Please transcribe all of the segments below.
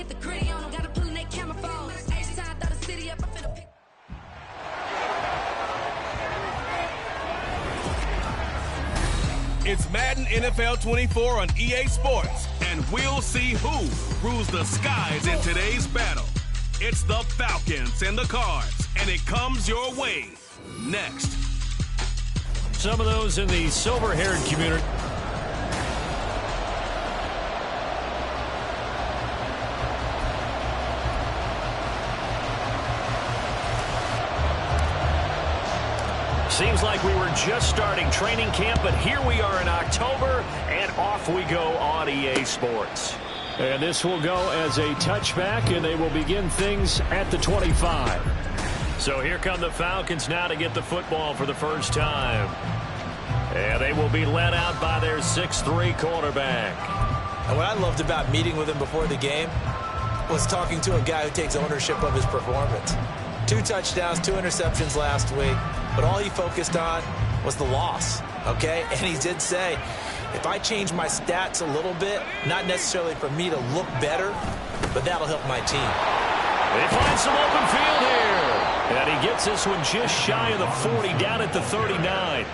get the gritty on them, gotta pull in their camera phones. H-time, throw the city up, I'm finna pick. It's Madden NFL 24 on EA Sports, and we'll see who rules the skies in today's battle. It's the Falcons and the Cards, and it comes your way next. Some of those in the silver-haired community. Seems like we were just starting training camp, but here we are in October, and off we go on EA Sports. And this will go as a touchback, and they will begin things at the 25. So here come the Falcons now to get the football for the first time. And they will be led out by their 6'3" quarterback. And what I loved about meeting with him before the game was talking to a guy who takes ownership of his performance. 2 touchdowns, 2 interceptions last week, but all he focused on was the loss, okay? And he did say, if I change my stats a little bit, not necessarily for me to look better, but that'll help my team. They find some open field here. And he gets this one just shy of the 40, down at the 39.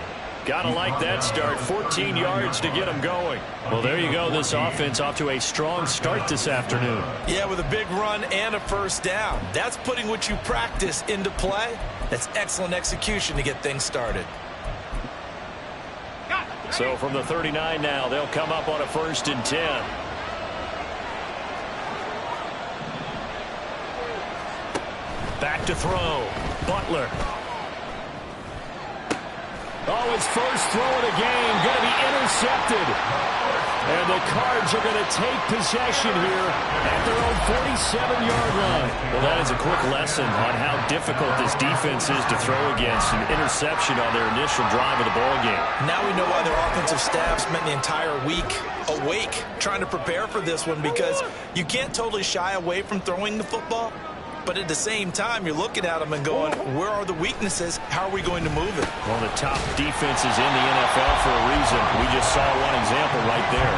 Gotta like that start. 14 yards to get him going. Well, there you go. This offense off to a strong start this afternoon. Yeah, with a big run and a first down. That's putting what you practice into play. That's excellent execution to get things started. So from the 39 now, they'll come up on a 1st and 10. Back to throw. Butler. Oh, his first throw of the game going to be intercepted. And the Cards are going to take possession here at their own 47-yard line. Well, that is a quick lesson on how difficult this defense is to throw against. An interception on their initial drive of the ball game. Now we know why their offensive staff spent the entire week awake trying to prepare for this one, because you can't totally shy away from throwing the football. But at the same time, you're looking at them and going, where are the weaknesses? How are we going to move it? One of the top defenses in the NFL for a reason. We just saw one example right there.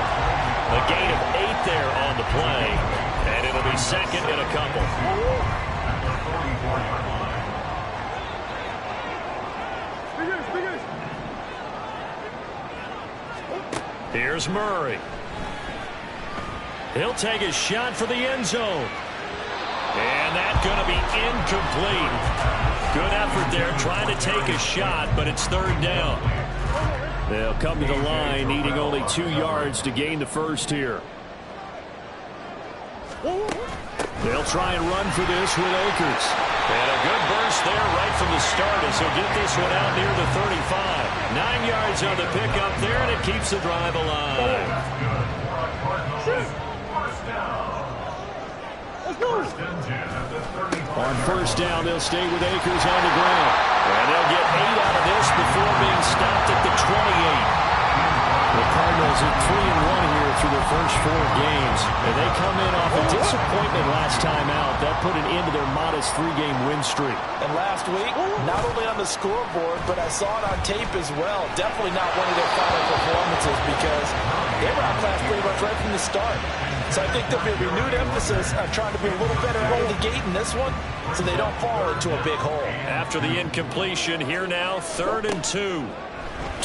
A gain of 8 there on the play, and it'll be second and a couple. Here's Murray. He'll take a shot for the end zone. And that's going to be incomplete. Good effort there, trying to take a shot, but it's 3rd down. They'll come to the line, needing only 2 yards to gain the first here. They'll try and run for this with Akers. And a good burst there right from the start as he'll get this one out near the 35. 9 yards on the pickup there, and it keeps the drive alive. On 1st down, they'll stay with Akers on the ground. And they'll get 8 out of this before being stopped at the 28. The Cardinals are 3-1 here through their first 4 games. And they come in off a disappointment last time out. That put an end to their modest 3-game win streak. And last week, not only on the scoreboard, but I saw it on tape as well. Definitely not one of their final performances, because they were outclassed pretty much right from the start. So I think there'll be a renewed emphasis on trying to be a little better out of the gate in this one so they don't fall into a big hole. After the incompletion, here now, 3rd and 2.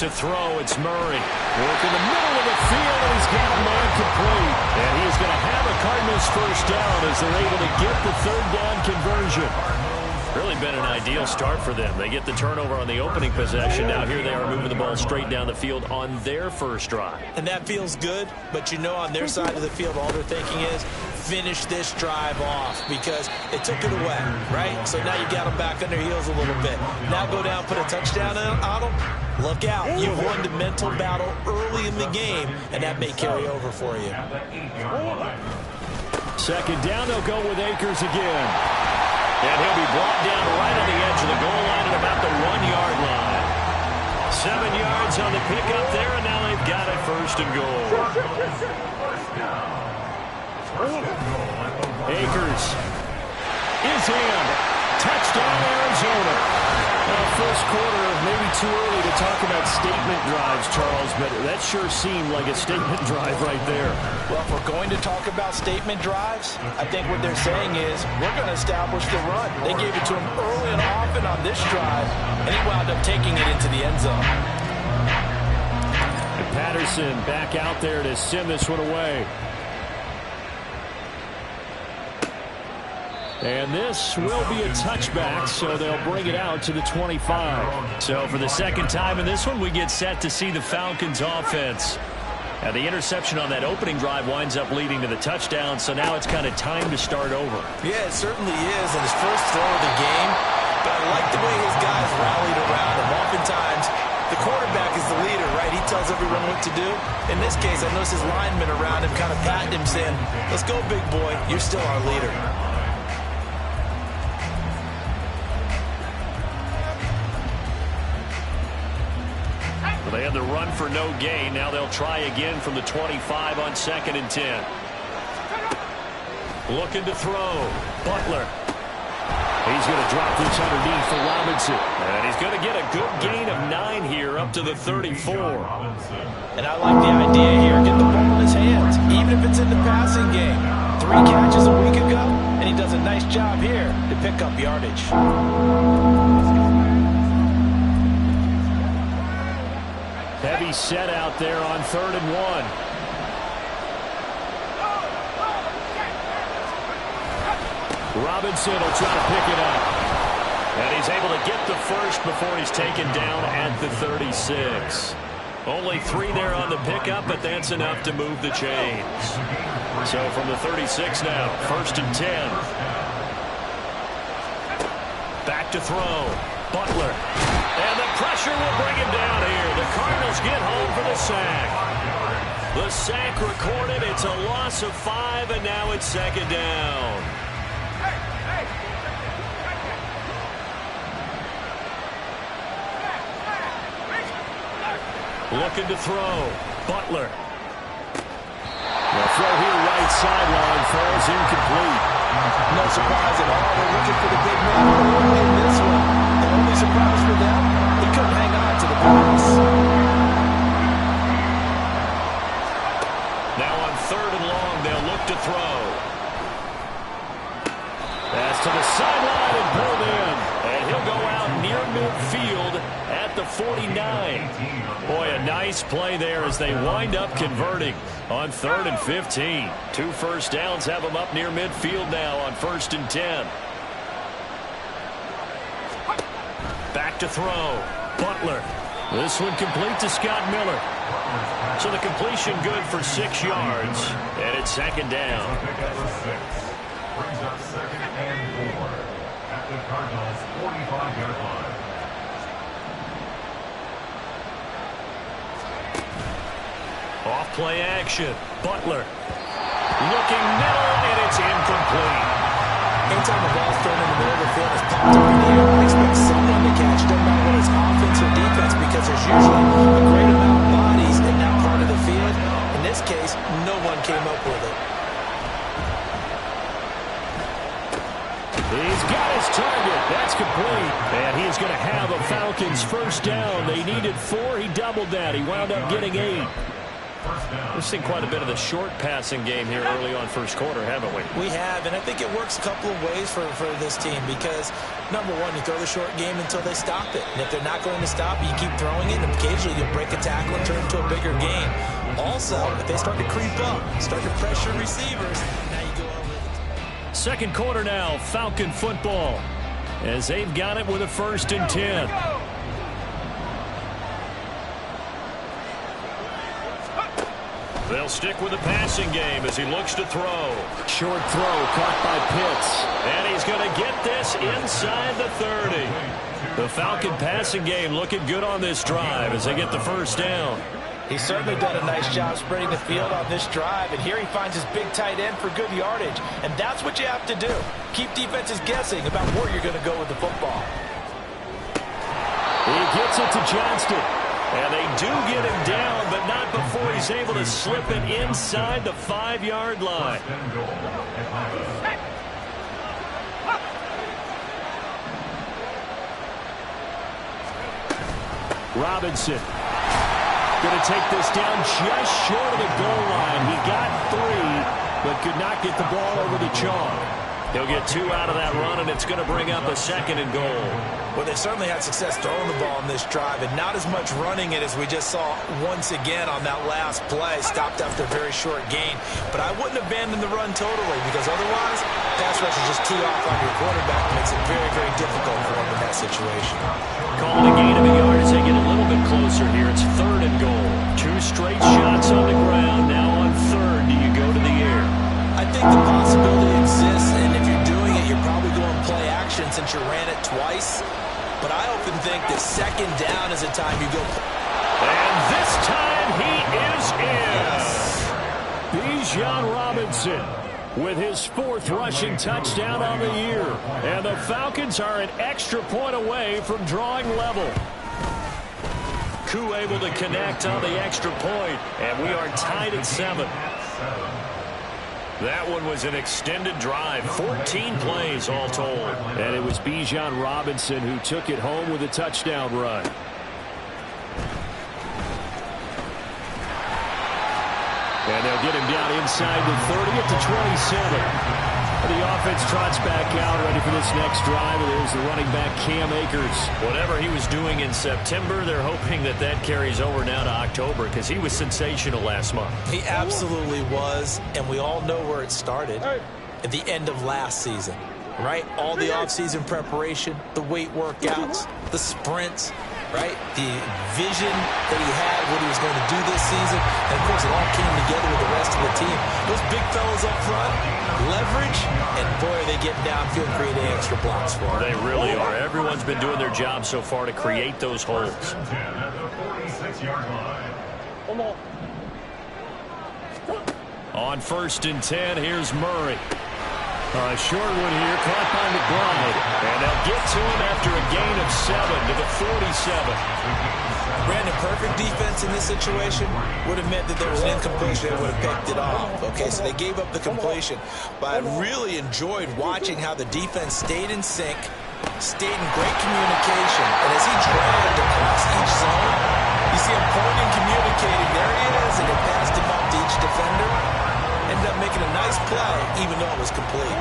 To throw, it's Murray. Work in the middle of the field, and he's got a man complete. And he is going to have a Cardinals first down as they're able to get the 3rd down conversion. Really been an ideal start for them. They get the turnover on the opening possession. Now here they are moving the ball straight down the field on their first drive. And that feels good, but you know on their side of the field all they're thinking is finish this drive off, because they took it away, right? So now you got them back on their heels a little bit. Now go down, put a touchdown on them. Look out. You've won the mental battle early in the game, and that may carry over for you. 2nd down, they'll go with Akers again. And he'll be brought down right on the edge of the goal line at about the 1-yard line. 7 yards on the pickup there, and now they've got it 1st and goal. Akers is in. Touchdown, Arizona. First quarter, maybe too early to talk about statement drives, Charles, but that sure seemed like a statement drive right there. Well, if we're going to talk about statement drives, I think what they're saying is we're going to establish the run. They gave it to him early and often on this drive, and he wound up taking it into the end zone. And Patterson back out there to send this one away. And this will be a touchback, so they'll bring it out to the 25. So for the second time in this one, we get set to see the Falcons offense. Now the interception on that opening drive winds up leading to the touchdown, so now it's kind of time to start over. Yeah, it certainly is, and his first throw of the game. But I like the way his guys rallied around him. Oftentimes, the quarterback is the leader, right? He tells everyone what to do. In this case, I noticed his linemen around him kind of patting him, saying, "Let's go, big boy. You're still our leader." They had the run for no gain. Now they'll try again from the 25 on 2nd and 10. Looking to throw. Butler. He's going to drop this underneath for Robinson. And he's going to get a good gain of 9 here up to the 34. And I like the idea here. Get the ball in his hands, even if it's in the passing game. 3 catches a week ago, and he does a nice job here to pick up yardage. Heavy set out there on 3rd and 1. Robinson will try to pick it up. And he's able to get the first before he's taken down at the 36. Only 3 there on the pickup, but that's enough to move the chains. So from the 36 now, 1st and 10. Back to throw. Butler. And the pressure will bring him down here. The Cardinals get home for the sack. The sack recorded. It's a loss of 5, and now it's 2nd down. Looking to throw. Butler. The throw here right sideline falls incomplete. No surprise at all. They're looking for the big man in this one. The only surprise for them, he couldn't hang on to the pass. Now on 3rd and long, they'll look to throw. Pass to the sideline and pulled in. And he'll go out near midfield at the 49. Boy, a nice play there as they wind up converting on 3rd and 15. 2 first downs have them up near midfield now on 1st and 10. Back to throw. Butler. This one complete to Scott Miller. So the completion good for 6 yards. And it's 2nd down. Brings up 2nd and 4 at the Cardinals 45-yard line. Off play action. Butler. Looking middle, and it's incomplete. Anytime the ball's thrown in the middle of the field, it's popped up in the air. I expect someone to catch it. Doesn't matter whether it's offense or defense, because there's usually a great amount of bodies in that part of the field. In this case, no one came up with it. He's got his target. That's complete. And he's going to have a Falcons first down. They needed 4. He doubled that. He wound up getting 8. We've seen quite a bit of the short passing game here early on first quarter, haven't we? We have, and I think it works a couple of ways for this team because, number one, you throw the short game until they stop it. And if they're not going to stop it, you keep throwing it, and occasionally you'll break a tackle and turn it into a bigger game. Also, if they start to creep up, start to pressure receivers, now you go over it. Second quarter now, Falcon football, as they've got it with a 1st and 10. They'll stick with the passing game as he looks to throw. Short throw caught by Pitts. And he's going to get this inside the 30. The Falcon passing game looking good on this drive as they get the first down. He's certainly done a nice job spreading the field on this drive, and here he finds his big tight end for good yardage. And that's what you have to do. Keep defenses guessing about where you're going to go with the football. He gets it to Johnston. And they do get him down, but not before he's able to slip it inside the 5-yard line. Robinson going to take this down just short of the goal line. He got 3, but could not get the ball over the chalk. He'll get 2 out of that run, and it's going to bring up a 2nd and goal. Well, they certainly had success throwing the ball in this drive, and not as much running it as we just saw once again on that last play. Stopped after a very short gain. But I wouldn't abandon the run totally, because otherwise, pass rush is just tee off on your quarterback. It makes it very, very difficult for him in that situation. Calling a gain of a yard as they get a little bit closer here. It's 3rd and goal. 2 straight shots on the ground. Now on 3rd, do you go to the air? I think the possibility exists, and if you're doing it, you're probably going play action since you ran it twice. But I often think that 2nd down is a time you go. And this time he is in. Bijan Robinson with his 4th rushing touchdown on the year. And the Falcons are an extra point away from drawing level. Koo able to connect on the extra point, and we are tied at 7. That one was an extended drive, 14 plays all told. And it was Bijan Robinson who took it home with a touchdown run. And they'll get him down inside the 30 at the 27. The offense trots back out, ready for this next drive. And there's the running back, Cam Akers. Whatever he was doing in September, they're hoping that that carries over now to October, because he was sensational last month. He absolutely was, and we all know where it started. At the end of last season, right? All the offseason preparation, the weight workouts, the sprints, right? The vision that he had, what he was going to do this season. And, of course, it all came together with the rest of the team. Those big fellas up front, leverage, and, boy, are they getting downfield, creating extra blocks for him. They really are. Everyone's been doing their job so far to create those holes. On 1st and 10, here's Murray. A short one here, caught by McBride. And they'll get to him after a gain of 7 to the 47. Brandon, perfect defense in this situation would have meant that there was an incompletion. They would have picked it off. Okay, so they gave up the completion. But I really enjoyed watching how the defense stayed in sync, stayed in great communication. And as he dragged across each zone, you see him pointing, communicating. There he is, and they passed him up to each defender. Ended up making a nice play, even though it was complete.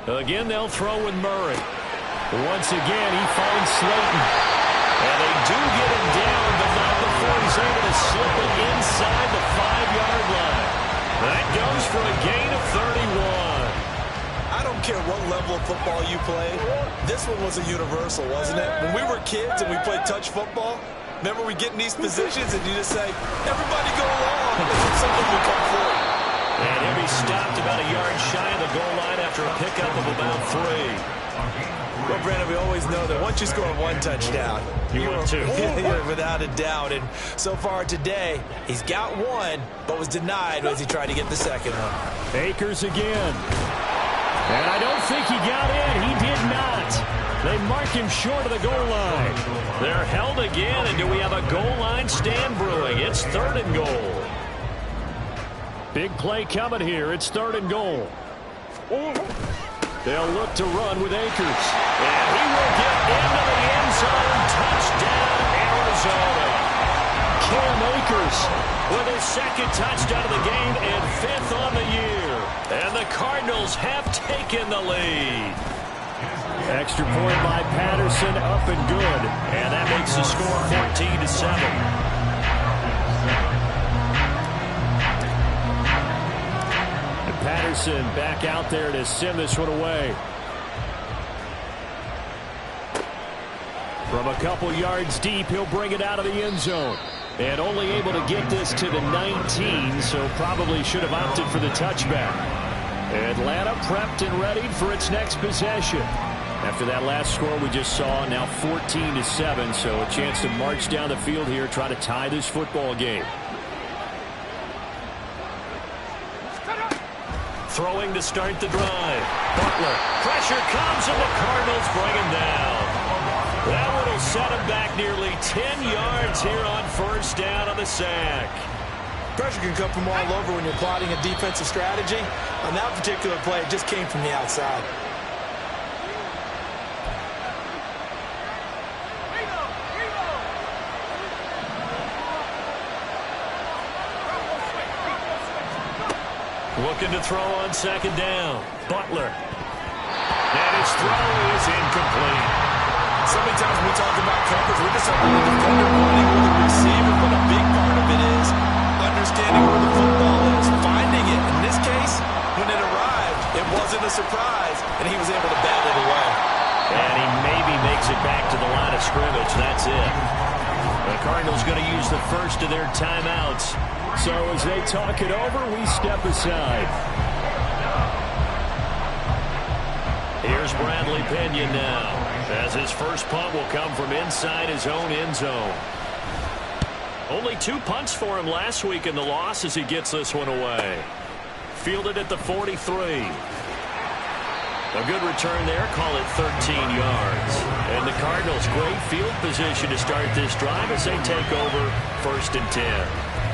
Again, they'll throw with Murray. Once again, he finds Slayton. And they do get him down, but not before he's able to slip it inside the 5-yard line. That goes for a gain of 31. I don't care what level of football you play. This one was a universal, wasn't it? When we were kids and we played touch football, remember we get in these positions and you just say, everybody go along, and something will come through. And he'll be stopped about a yard shy of the goal line after a pickup of about 3. Well, Brandon, we always know that once you score 1 touchdown, you win 2. You're without a doubt. And so far today, he's got 1, but was denied as he tried to get the 2nd one. Akers again. And I don't think he got in. He did not. They mark him short of the goal line. They're held again, and do we have a goal line stand brewing? It's 3rd and goal. Big play coming here. It's 3rd and goal. They'll look to run with Akers. And he will get into the end zone. Touchdown, Arizona. Cam Akers with his 2nd touchdown of the game and 5th on the year. And the Cardinals have taken the lead. Extra point by Patterson, up and good. And that makes the score 14-7. Patterson back out there to send this one away. From a couple yards deep, he'll bring it out of the end zone. And only able to get this to the 19, so probably should have opted for the touchback. Atlanta prepped and readied for its next possession. After that last score we just saw, now 14-7, so a chance to march down the field here, try to tie this football game. Throwing to start the drive. Butler. Pressure comes, and the Cardinals bring him down. That one will set him back nearly 10 yards here on 1st down on the sack. Pressure can come from all over when you're plotting a defensive strategy. On that particular play, it just came from the outside. Looking to throw on second down. Butler. And his throw is incomplete. So many times when we talk about coverage, we're just talking about the defender running with the receiver, but a big part of it is understanding where the football is, finding it. In this case, when it arrived, it wasn't a surprise, and he was able to bat it away. And he maybe makes it back to the line of scrimmage. That's it. The Cardinals going to use the first of their timeouts. So as they talk it over, we step aside. Here's Bradley Pinion now, as his first punt will come from inside his own end zone. Only 2 punts for him last week in the loss as he gets this one away. Fielded at the 43. A good return there, call it 13 yards. And the Cardinals, great field position to start this drive as they take over 1st and 10.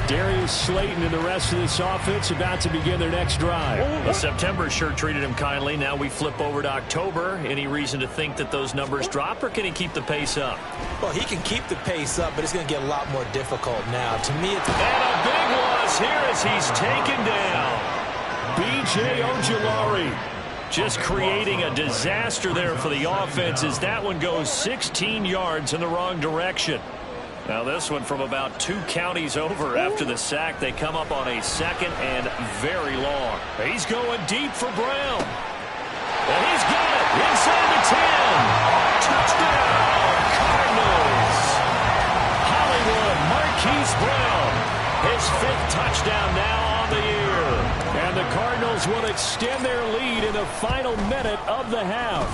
Darius Slayton and the rest of this offense about to begin their next drive. Well, September sure treated him kindly. Now we flip over to October. Any reason to think that those numbers drop, or can he keep the pace up? Well, he can keep the pace up, but it's going to get a lot more difficult now. To me, it's... And a big loss here as he's taken down. B.J. Ojulari just creating a disaster there for the offense as that one goes 16 yards in the wrong direction. Now this one from about 2 counties over after the sack. They come up on a 2nd and very long. He's going deep for Brown. And he's got it inside the 10. Touchdown, Cardinals. Hollywood Marquise Brown. His 5th touchdown now on the year. And the Cardinals will extend their lead in the final minute of the half.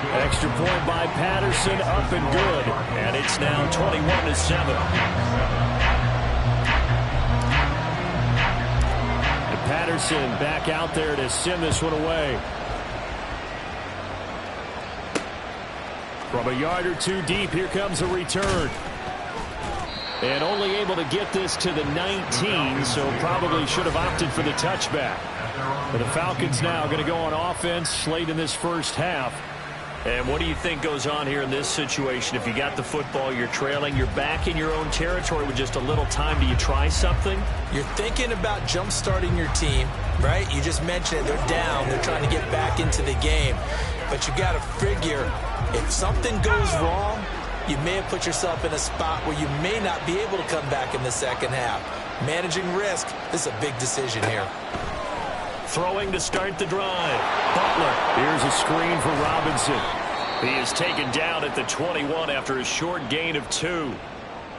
Extra point by Patterson, up and good. And it's now 21-7. And Patterson back out there to send this one away. From a yard or 2 deep, here comes a return. And only able to get this to the 19, so probably should have opted for the touchback. But the Falcons now going to go on offense late in this first half. And what do you think goes on here in this situation? If you got the football, you're trailing, you're back in your own territory with just a little time. Do you try something? You're thinking about jump-starting your team, right? You just mentioned it. They're down. They're trying to get back into the game. But you got to figure, if something goes wrong, you may have put yourself in a spot where you may not be able to come back in the second half. Managing risk, this is a big decision here. Throwing to start the drive. Butler. Here's a screen for Robinson. He is taken down at the 21 after a short gain of 2.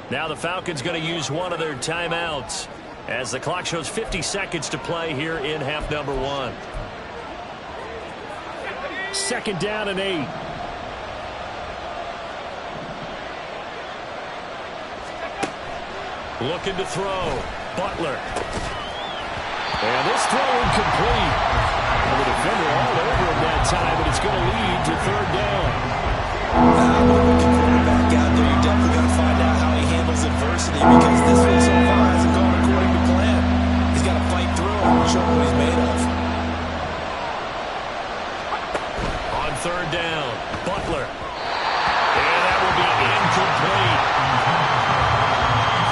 Now the Falcons going to use one of their timeouts as the clock shows 50 seconds to play here in half number 1. 2nd down and 8. Looking to throw. Butler. And this throw incomplete. And the defender all over him that time, but it's going to lead to 3rd down. With the quarterback out there, you definitely got to find out how he handles adversity, because this one so far hasn't gone according to plan. He's got to fight through it and show what he's made of. On 3rd down, Butler. And that will be incomplete.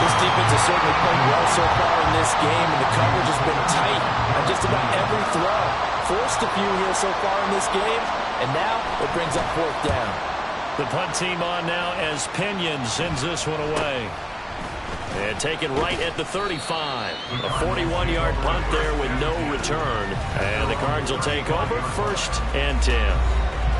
This defense has certainly played well so far in this game, and the coverage has been tight on just about every throw. Forced a few here so far in this game, and now it brings up 4th down. The punt team on now as Pinion sends this one away. And taken right at the 35. A 41-yard punt there with no return. And the Cards will take over 1st and 10.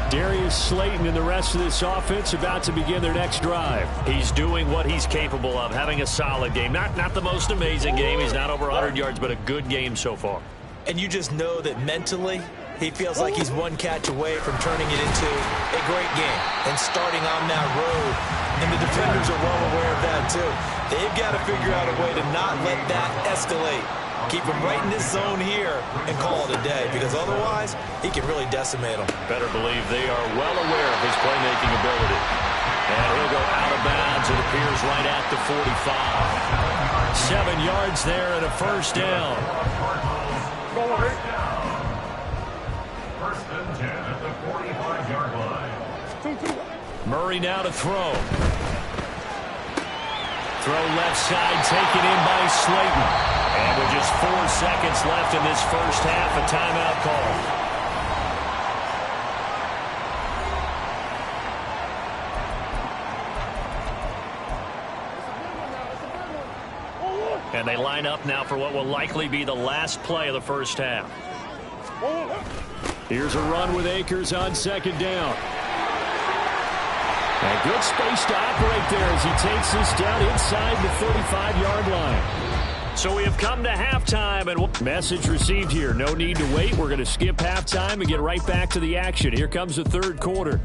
Darius Slayton and the rest of this offense about to begin their next drive. He's doing what he's capable of, having a solid game. Not the most amazing game. He's not over 100 yards, but a good game so far. And you just know that mentally, he feels like he's one catch away from turning it into a great game and starting on that road. And the defenders are well aware of that too. They've got to figure out a way to not let that escalate. Keep him right in this zone here and call it a day, because otherwise he can really decimate them. Better believe they are well aware of his playmaking ability. And he'll go out of bounds, it appears, right at the 45. 7 yards there and a first down. First and 10 at the 45-yard line. Murray now to throw. Throw left side, taken in by Slayton. And with just 4 seconds left in this first half, a timeout call. And they line up now for what will likely be the last play of the first half. Here's a run with Akers on second down. And good space to operate there as he takes this down inside the 35-yard line. So we have come to halftime, and message received here. No need to wait. We're going to skip halftime and get right back to the action. Here comes the third quarter.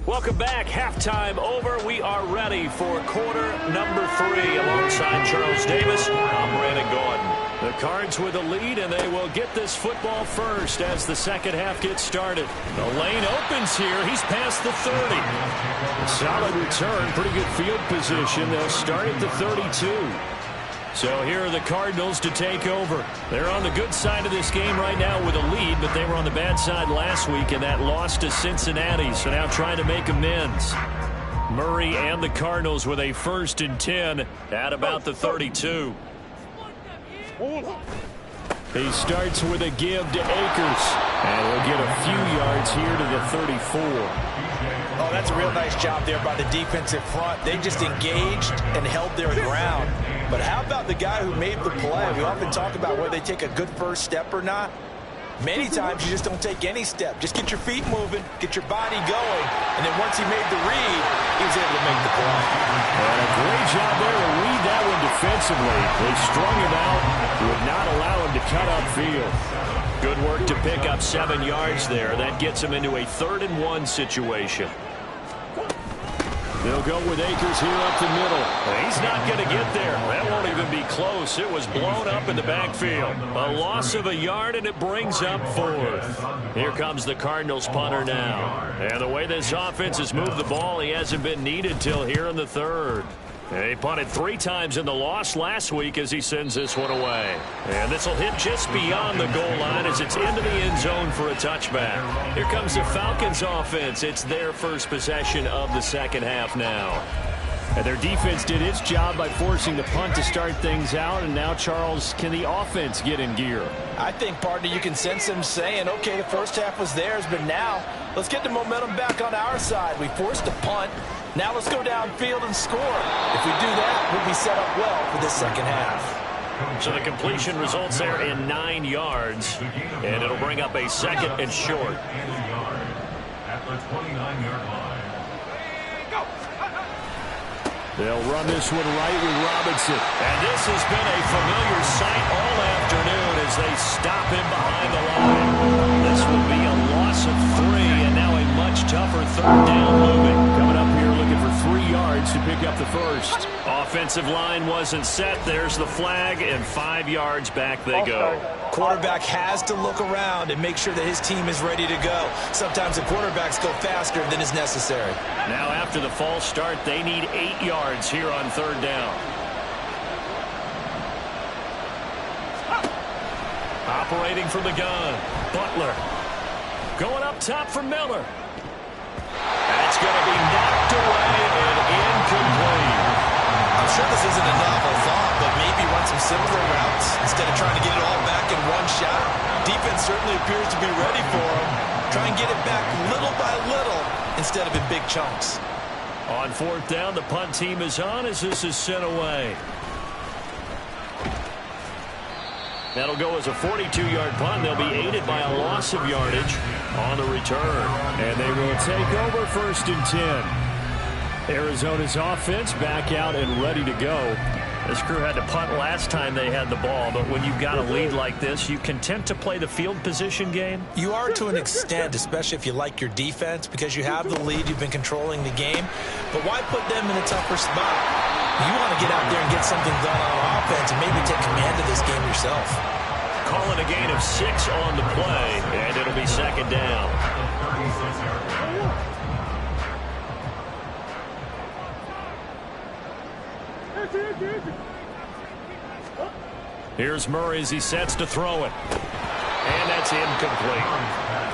Welcome back. Halftime over. We are ready for quarter number 3 alongside Charles Davis. I'm Brandon Gordon. The Cards with the lead, and they will get this football first as the second half gets started. The lane opens here. He's past the 30. A solid return. Pretty good field position. They'll start at the 32. So here are the Cardinals to take over. They're on the good side of this game right now with a lead, but they were on the bad side last week in that loss to Cincinnati, so now trying to make amends. Murray and the Cardinals with a 1st and 10 at about the 32. He starts with a give to Akers, and he'll get a few yards here to the 34. Oh, that's a real nice job there by the defensive front. They just engaged and held their ground. But how about the guy who made the play? We often talk about whether they take a good first step or not. Many times you just don't take any step. Just get your feet moving, get your body going, and then once he made the read, he was able to make the play. And a great job there to read that one defensively. They strung him out, would not allow him to cut upfield. Good work to pick up 7 yards there. That gets him into a 3rd and 1 situation. They'll go with Akers here up the middle. He's not going to get there. That won't even be close. It was blown up in the backfield. A loss of a yard, and it brings up 4th. Here comes the Cardinals punter now. And the way this offense has moved the ball, he hasn't been needed till here in the 3rd. And he punted 3 times in the loss last week as he sends this one away. And this will hit just beyond the goal line as it's into the end zone for a touchback. Here comes the Falcons offense. It's their first possession of the second half now. And their defense did its job by forcing the punt to start things out. And now, Charles, can the offense get in gear? I think, partner, you can sense them saying, okay, the first half was theirs, but now let's get the momentum back on our side. We forced a punt. Now let's go downfield and score. If we do that, we'll be set up well for this second half. So the completion results there in 9 yards, and it'll bring up a 2nd and short. At the 29-yard line. They'll run this one right with Robinson. And this has been a familiar sight all afternoon as they stop him behind the line. This will be a loss of 3, and now a much tougher 3rd down looming. Coming up here looking for 3 yards to pick up the first. Offensive line wasn't set. There's the flag, and 5 yards back they go. Quarterback has to look around and make sure that his team is ready to go. Sometimes the quarterbacks go faster than is necessary. Now after the false start, they need 8 yards here on 3rd down. Operating from the gun, Butler. Going up top for Miller. That's going to be knocked away and incomplete. I'm sure this isn't a novel thought, but maybe run some similar routes instead of trying to get it all back in one shot. Defense certainly appears to be ready for him. Try and get it back little by little instead of in big chunks. On 4th down, the punt team is on as this is sent away. That'll go as a 42-yard punt. They'll be aided by a loss of yardage on the return. And they will take over 1st and 10. Arizona's offense back out and ready to go. This crew had to punt last time they had the ball, but when you've got a lead like this, you content to play the field position game? You are to an extent, especially if you like your defense, because you have the lead, you've been controlling the game. But why put them in a tougher spot? You want to get out there and get something done on offense and maybe take command of this game yourself. Call it a gain of 6 on the play, and it'll be 2nd down. Here's Murray as he sets to throw it. And that's incomplete.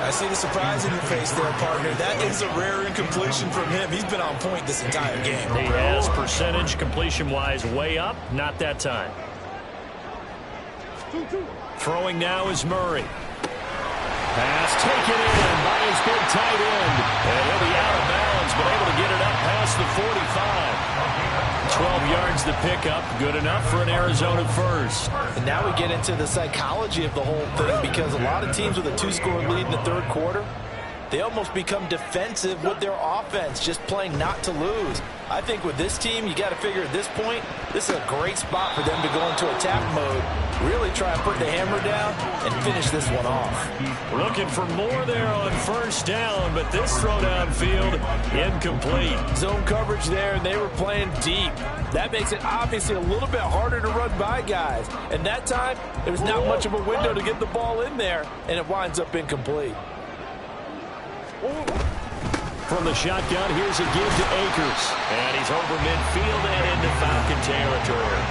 I see the surprise in your face there, partner. That is a rare incompletion from him. He's been on point this entire game. He has percentage completion-wise way up. Not that time. Throwing now is Murray. Pass taken in by his big tight end. And he'll be out of bounds, but able to get it up past the 45. 12 yards to pick up. Good enough for an Arizona first. And now we get into the psychology of the whole thing, because a lot of teams with a 2-score lead in the third quarter, they almost become defensive with their offense, just playing not to lose. I think with this team, you got to figure at this point, this is a great spot for them to go into attack mode, really try and put the hammer down and finish this one off. Looking for more there on first down, but this throw downfield incomplete. Zone coverage there, and they were playing deep. That makes it obviously a little bit harder to run by guys. And that time, there was not much of a window to get the ball in there, and it winds up incomplete. From the shotgun, here's a give to Akers. And he's over midfield and into Falcon territory.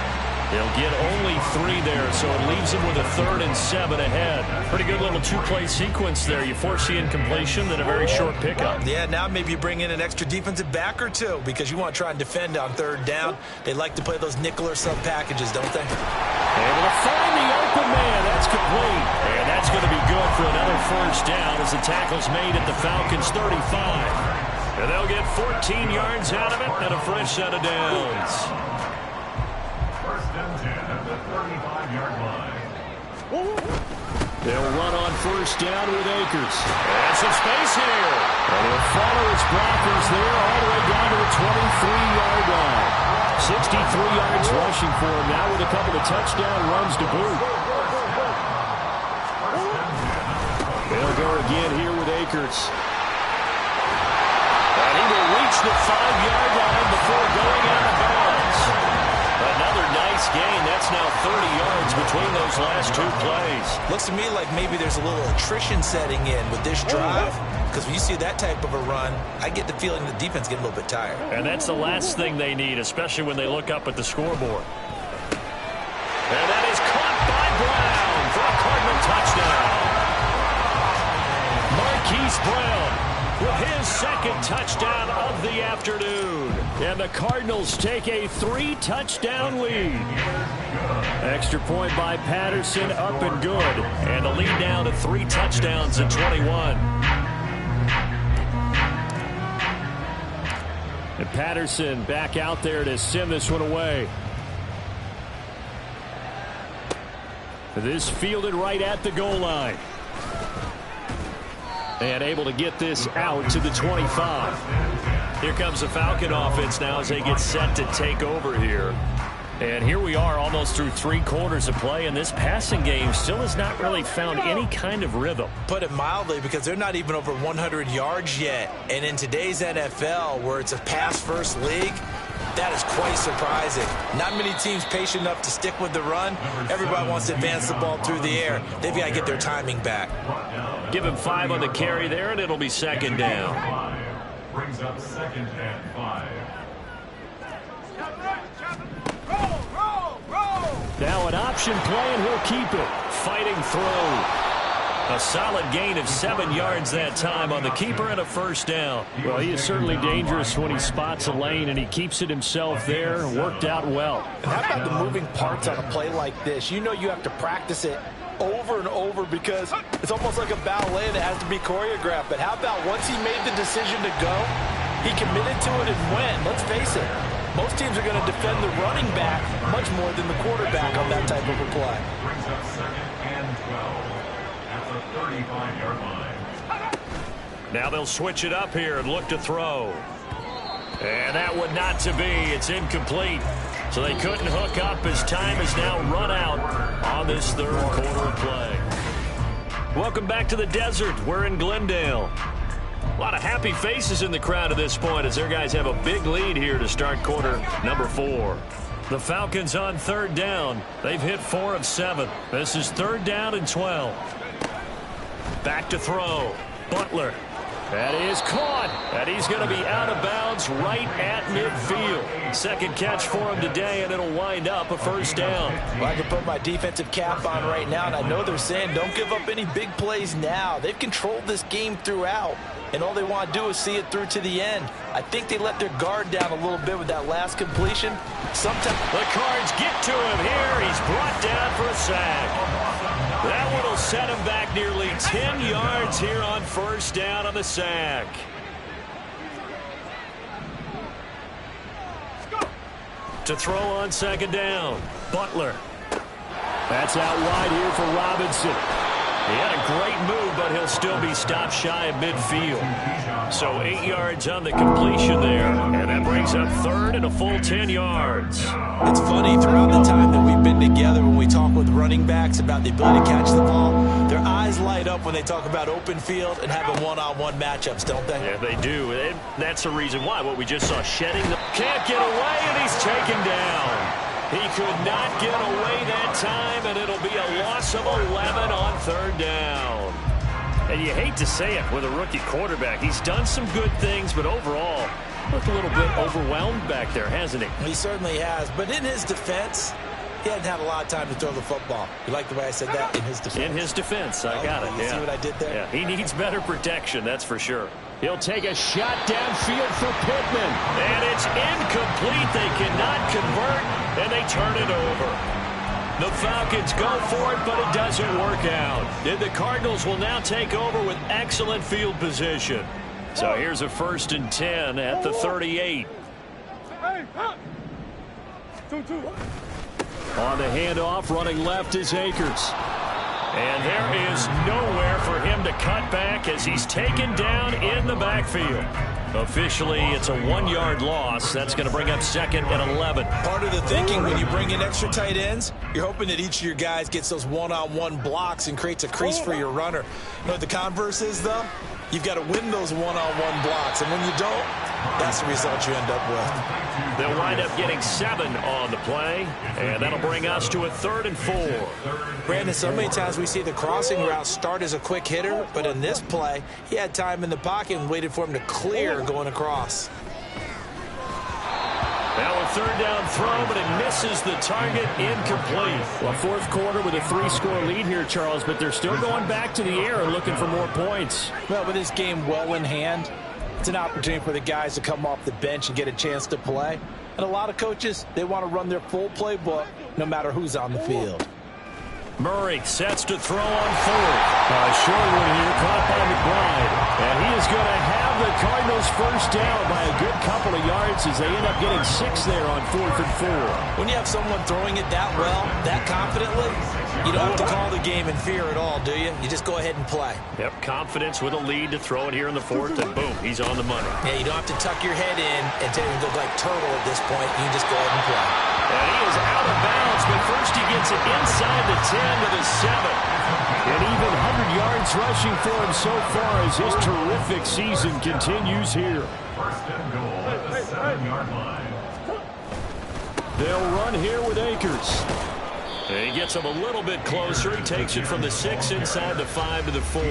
He'll get only 3 there, so it leaves him with a 3rd and 7 ahead. Pretty good little 2-play sequence there. You force the incompletion, then a very short pickup. Yeah, now maybe you bring in an extra defensive back or two, because you want to try and defend on 3rd down. They like to play those nickel or sub packages, don't they? Able to find the open man. That's complete. And that's going to be good for another first down as the tackle's made at the Falcons' 35. And they'll get 14 yards out of it and a fresh set of downs. First and 10 at the 35-yard line. They'll run on first down with Akers. And some space here. And he'll follow his blockers there all the way down to the 23-yard line. 63 yards rushing for him now with a couple of touchdown runs to boot. They'll go again here with Akers. And he will reach the 5-yard line before going out of bounds. Another nice gain. That's now 30 yards between those last 2 plays. Looks to me like maybe there's a little attrition setting in with this drive, because when you see that type of a run, I get the feeling the defense get a little bit tired. And that's the last thing they need, especially when they look up at the scoreboard. And that is caught by Brown for a Cardinal touchdown. Marquise Brown with his 2nd touchdown of the afternoon. And the Cardinals take a 3-touchdown lead. Extra point by Patterson, up and good. And the lead down to 3 touchdowns at 21. And Patterson back out there to send this one away. This fielded right at the goal line. And able to get this out to the 25. Here comes the Falcon offense now as they get set to take over here. And here we are almost through 3 quarters of play, and this passing game still has not really found any kind of rhythm. Put it mildly, because they're not even over 100 yards yet. And in today's NFL, where it's a pass-first league, that is quite surprising. Not many teams patient enough to stick with the run. Everybody wants to advance the ball through the air. They've got to get their timing back. Give him 5 on the carry there, and it'll be 2nd down. Brings up 2nd and 5. Now an option play, and he'll keep it. Fighting through. A solid gain of 7 yards that time on the keeper and a first down. Well, he is certainly dangerous when he spots a lane, and he keeps it himself there. Worked out well. How about the moving parts on a play like this? You know you have to practice it over and over, because it's almost like a ballet that has to be choreographed. But how about once he made the decision to go, he committed to it and went. Let's face it, most teams are going to defend the running back much more than the quarterback on that type of a play. Brings up 2nd and 12 at the 35-yard line. Now they'll switch it up here and look to throw. And that would not to be. It's incomplete. So they couldn't hook up as time is now run out on this 3rd quarter of play. Welcome back to the desert. We're in Glendale. A lot of happy faces in the crowd at this point as their guys have a big lead here to start quarter number 4. The Falcons on 3rd down. They've hit 4 of 7. This is 3rd down and 12. Back to throw. Butler. That is caught, and he's going to be out of bounds right at midfield. Second catch for him today, and it'll wind up a first down. Well, I can put my defensive cap on right now, and I know they're saying don't give up any big plays now. They've controlled this game throughout, and all they want to do is see it through to the end. I think they let their guard down a little bit with that last completion. Sometimes the Cards get to him here. He's brought down for a sack. That one will set him back nearly 10 yards here on first down on the sack. To throw on second down, Butler. That's out wide here for Robinson. He had a great move, but he'll still be stopped shy of midfield. So 8 yards on the completion there, and that brings up third and a full 10 yards. It's funny, throughout the time that we've been together, when we talk with running backs about the ability to catch the ball, their eyes light up when they talk about open field and having one-on-one matchups, don't they? Yeah, they do. And that's the reason why. What we just saw, shedding the... Can't get away, and he's taken down. He could not get away that time, and it'll be a loss of 11 on third down. And you hate to say it with a rookie quarterback. He's done some good things, but overall, looked a little bit overwhelmed back there, hasn't he? He certainly has. But in his defense, he hadn't had a lot of time to throw the football. You like the way I said that? In his defense. In his defense. I got it. You see what I did there? Yeah, he needs better protection, that's for sure. He'll take a shot downfield for Pittman. And it's incomplete. They cannot convert, and they turn it over. The Falcons go for it, but it doesn't work out. And the Cardinals will now take over with excellent field position. So here's a 1st and 10 at the 38. On the handoff, running left is Akers. And there is nowhere for him to cut back as he's taken down in the backfield. Officially, it's a 1-yard loss. That's going to bring up 2nd and 11. Part of the thinking when you bring in extra tight ends, you're hoping that each of your guys gets those one-on-one blocks and creates a crease for your runner. You know what the converse is, though? You've got to win those one-on-one blocks, and when you don't, that's the result you end up with. They'll wind up getting 7 on the play, and that'll bring us to a 3rd and 4. Brandon, so many times we see the crossing route start as a quick hitter, but in this play, he had time in the pocket and waited for him to clear going across. Now a 3rd down throw, but it misses the target, incomplete. Well, 4th quarter with a 3-score lead here, Charles, but they're still going back to the air and looking for more points. Well, with this game well in hand, it's an opportunity for the guys to come off the bench and get a chance to play. And a lot of coaches, they want to run their full playbook no matter who's on the field. Murray sets to throw on 4th. A short one here, caught by McBride. And he is going to have the Cardinals first down by a good couple of yards as they end up getting 6 there on 4th and 4. When you have someone throwing it that well, that confidently, you don't have to call the game in fear at all, do you? You just go ahead and play. Yep, confidence with a lead to throw it here in the 4th, and boom, he's on the money. Yeah, you don't have to tuck your head in and take and go like turtle at this point. You can just go ahead and play. And he is out of bounds, but first he gets it inside the 10 to the 7. And even 100 yards rushing for him so far as his terrific season continues here. 1st and goal at the 7-yard line. They'll run here with Akers. And he gets him a little bit closer. He takes it from the 6 inside the 5 to the 4.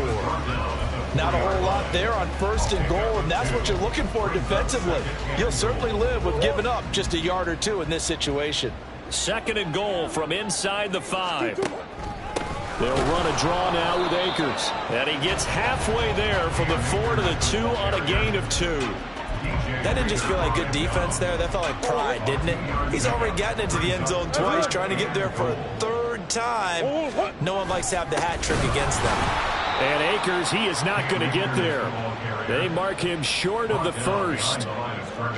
Not a whole lot there on 1st and goal, and that's what you're looking for defensively. You'll certainly live with giving up just a yard or 2 in this situation. 2nd and goal from inside the 5. They'll run a draw now with Akers. And he gets halfway there from the 4 to the 2 on a gain of 2. That didn't just feel like good defense there. That felt like pride, didn't it? He's already gotten into the end zone twice, trying to get there for a 3rd time. No one likes to have the hat trick against them. And Akers, he is not going to get there. They mark him short of the 1st.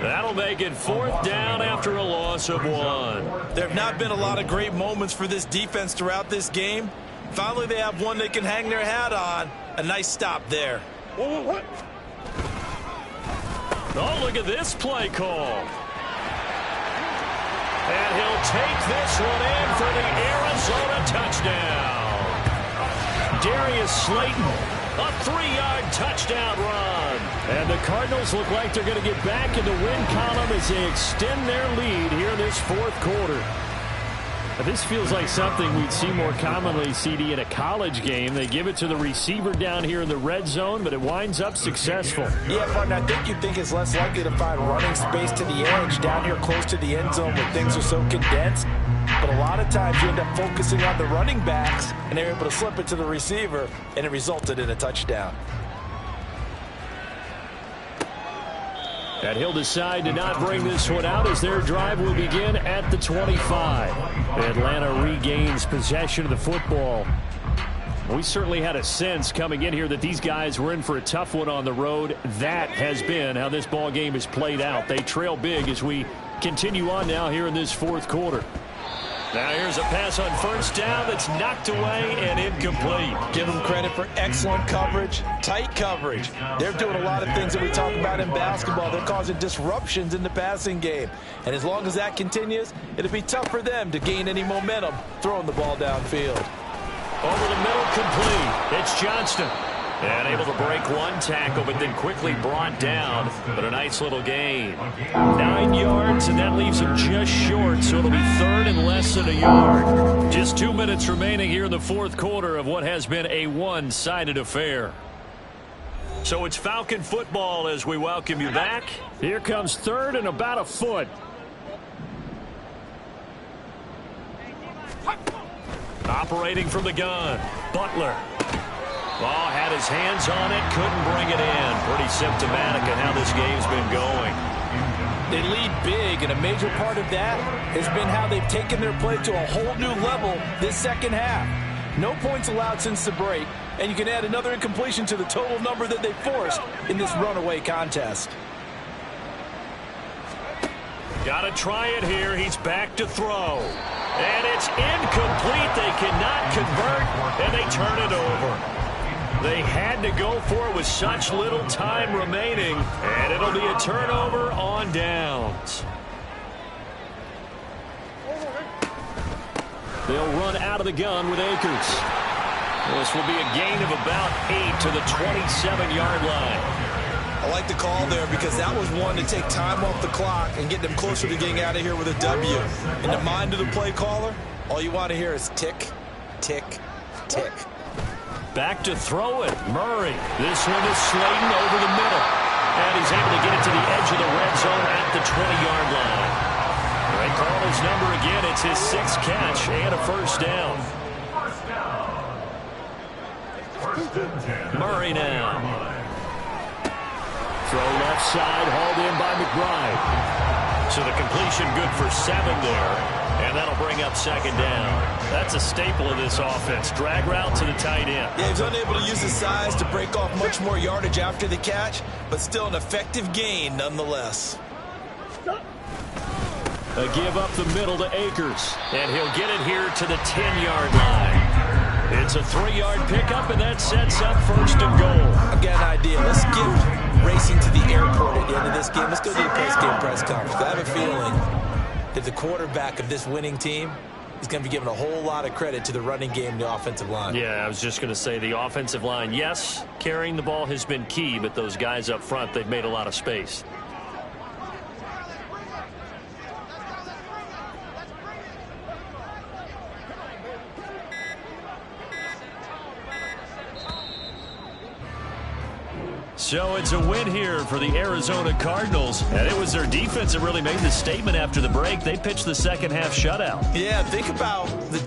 That'll make it 4th down after a loss of 1. There have not been a lot of great moments for this defense throughout this game. Finally, they have one they can hang their hat on. A nice stop there. Oh, look at this play call. And he'll take this one in for the Arizona touchdown. Darius Slayton, a 3-yard touchdown run. And the Cardinals look like they're going to get back in the win column as they extend their lead here in this 4th quarter. This feels like something we'd see more commonly, CD, in a college game. They give it to the receiver down here in the red zone, but it winds up successful. Yeah, partner, I think you'd think it's less likely to find running space to the edge down here close to the end zone where things are so condensed. But a lot of times you end up focusing on the running backs, and they're able to slip it to the receiver, and it resulted in a touchdown. And he'll decide to not bring this one out as their drive will begin at the 25. Atlanta regains possession of the football. We certainly had a sense coming in here that these guys were in for a tough one on the road. That has been how this ball game has played out. They trail big as we continue on now here in this fourth quarter. Now here's a pass on first down that's knocked away and incomplete. Give them credit for excellent coverage, tight coverage. They're doing a lot of things that we talk about in basketball. They're causing disruptions in the passing game. And as long as that continues, it'll be tough for them to gain any momentum throwing the ball downfield. Over the middle, complete. It's Johnston. And able to break one tackle, but then quickly brought down. But a nice little gain. 9 yards, and that leaves him just short, so it'll be third and less than a yard. Just 2 minutes remaining here in the fourth quarter of what has been a one-sided affair. So it's Falcon football as we welcome you back. Here comes third and about a foot. Operating from the gun, Butler. Oh, had his hands on it, couldn't bring it in. Pretty symptomatic of how this game's been going. They lead big, and a major part of that has been how they've taken their play to a whole new level this second half. No points allowed since the break, and you can add another incompletion to the total number that they forced in this runaway contest. Got to try it here. He's back to throw. And it's incomplete. They cannot convert, and they turn it over. They had to go for it with such little time remaining, and it'll be a turnover on downs. They'll run out of the gun with Akers. This will be a gain of about 8 to the 27-yard line. I like the call there because that was one to take time off the clock and get them closer to getting out of here with a W. In the mind of the play caller, all you want to hear is tick, tick, tick. Back to throw it, Murray. This one is Slayton over the middle. And he's able to get it to the edge of the red zone at the 20-yard line. They call his number again. It's his 6th catch and a first down. Murray now. Throw left side, hauled in by McBride. So the completion good for 7 there. And that'll bring up second down. That's a staple of this offense. Drag route to the tight end. Yeah, he's unable to use his size to break off much more yardage after the catch, but still an effective gain nonetheless. A give up the middle to Akers. And he'll get it here to the 10-yard line. It's a 3-yard pickup, and that sets up first and goal. I've got an idea. Let's skip racing to the airport at the end of this game. Let's go to the post-game press conference. I have a feeling that the quarterback of this winning team is going to be given a whole lot of credit to the running game and the offensive line. Yeah, I was just going to say the offensive line, yes, carrying the ball has been key, but those guys up front, they've made a lot of space. So it's a win here for the Arizona Cardinals. And it was their defense that really made the statement after the break. They pitched the second half shutout. Yeah, think about the